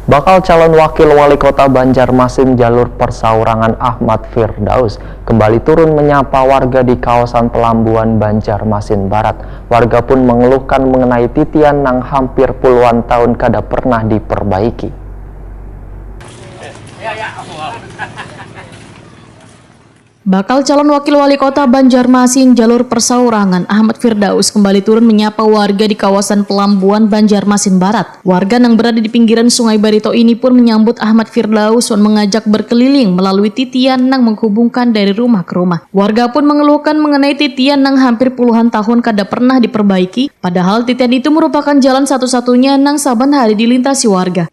Bakal calon wakil wali kota Banjarmasin jalur Persaurangan Ahmad Firdaus kembali turun menyapa warga di kawasan Pelambuan Banjarmasin Barat. Warga pun mengeluhkan mengenai titian yang hampir puluhan tahun kada pernah diperbaiki. Bakal calon wakil wali kota Banjarmasin jalur Persaurangan Ahmad Firdaus kembali turun menyapa warga di kawasan Pelambuan Banjarmasin Barat. Warga yang berada di pinggiran Sungai Barito ini pun menyambut Ahmad Firdaus dan mengajak berkeliling melalui titian yang menghubungkan dari rumah ke rumah. Warga pun mengeluhkan mengenai titian yang hampir puluhan tahun kada pernah diperbaiki, padahal titian itu merupakan jalan satu-satunya yang saban hari dilintasi warga.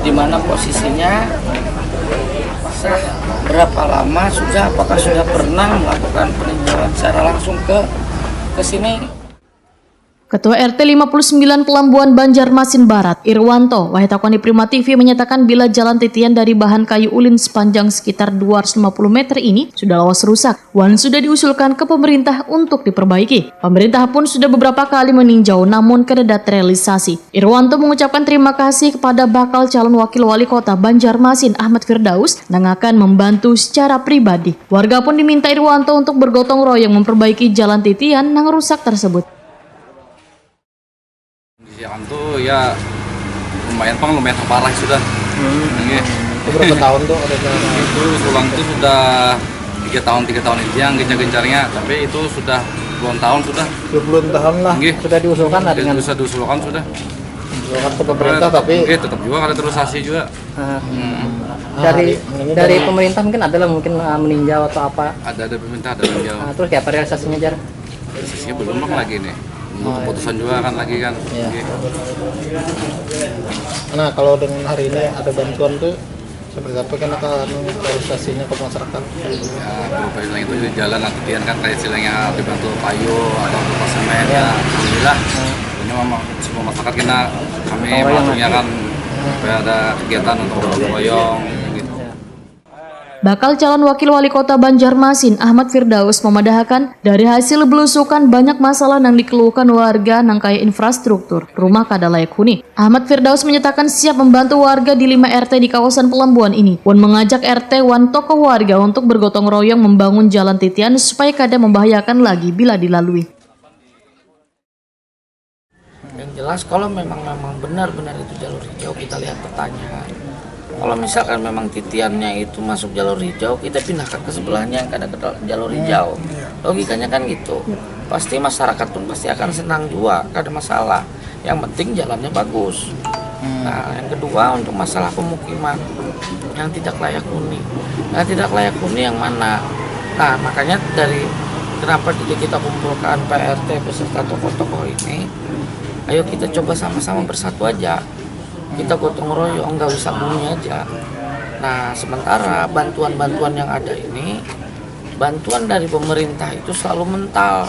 Di mana posisinya, berapa lama sudah, apakah sudah pernah melakukan peninjauan secara langsung ke sini? Ketua RT 59 Pelambuan Banjarmasin Barat, Irwanto, Wahitakoni Prima TV menyatakan bila jalan titian dari bahan kayu ulin sepanjang sekitar 250 meter ini sudah lawas rusak, dan sudah diusulkan ke pemerintah untuk diperbaiki. Pemerintah pun sudah beberapa kali meninjau namun kada terrealisasi. Irwanto mengucapkan terima kasih kepada bakal calon wakil wali kota Banjarmasin Ahmad Firdaus yang akan membantu secara pribadi. Warga pun diminta Irwanto untuk bergotong royong memperbaiki jalan titian yang rusak tersebut. Jalan tuh ya lumayan parah sudah. Itu berapa tahun tuh ada jalan? Itu ulang tuh sudah 3 tahun ini yang gencar-gencarnya, tapi itu sudah puluhan tahun sudah. 20 tahun lah. Sudah diusulkan lah dengan diusulkan sudah. Diusulkan ke pemerintah tapi tetap juga ada terusasi juga. Dari pemerintah mungkin adalah meninjau atau apa? Ada pemerintah ada meninjau. Terus kayak apa realisasinya Jar? Realisasinya belum lagi nih. Keputusan juga kan lagi kan. Iya. Nah kalau dengan hari ini ada bantuan tuh seperti apa kan akan realisasinya ke masyarakat? Ya berupa itu jalan nantian kan kayak istilahnya dibantu payu atau berupa semen ya. Alhamdulillah. Ini memang semua masyarakat kami mampunya kan supaya ada kegiatan untuk gotong royong. Bakal calon wakil wali kota Banjarmasin Ahmad Firdaus memadahkan dari hasil belusukan banyak masalah yang dikeluhkan warga yang kayak infrastruktur, rumah kada layak huni. Ahmad Firdaus menyatakan siap membantu warga di 5 RT di kawasan Pelambuan ini, dan mengajak RT wan tokoh warga untuk bergotong royong membangun jalan titian supaya kada membahayakan lagi bila dilalui. Yang jelas kalau memang benar-benar itu jalur hijau, kita lihat petanya. Kalau misalkan memang titiannya itu masuk jalur hijau, kita pindahkan ke sebelahnya yang ada ke jalur hijau. Logikanya kan gitu. Pasti masyarakat pun pasti akan senang juga, gak ada masalah. Yang penting jalannya bagus. Nah, yang kedua untuk masalah pemukiman yang tidak layak huni. Nah, tidak layak huni yang mana? Nah, makanya dari kenapa kita kumpulkan PRT beserta tokoh-tokoh ini, ayo kita coba sama-sama bersatu aja. Kita gotong royong, nggak usah bumi aja. Nah, sementara bantuan-bantuan yang ada ini, bantuan dari pemerintah itu selalu mental.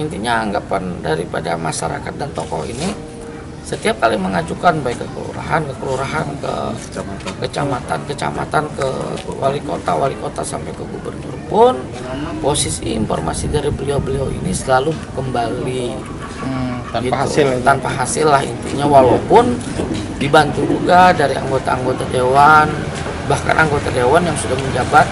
Intinya anggapan daripada masyarakat dan tokoh ini, setiap kali mengajukan baik ke kelurahan, ke kecamatan, ke wali kota sampai ke gubernur pun, posisi informasi dari beliau-beliau ini selalu kembali. Tanpa hasil lah intinya, walaupun dibantu juga dari anggota-anggota dewan, bahkan anggota dewan yang sudah menjabat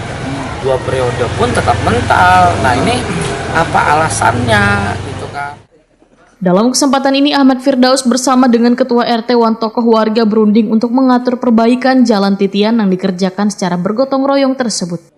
2 periode pun tetap mental. Nah, ini apa alasannya gitu kan? Dalam kesempatan ini Ahmad Firdaus bersama dengan Ketua RT wan tokoh warga berunding untuk mengatur perbaikan jalan titian yang dikerjakan secara bergotong royong tersebut.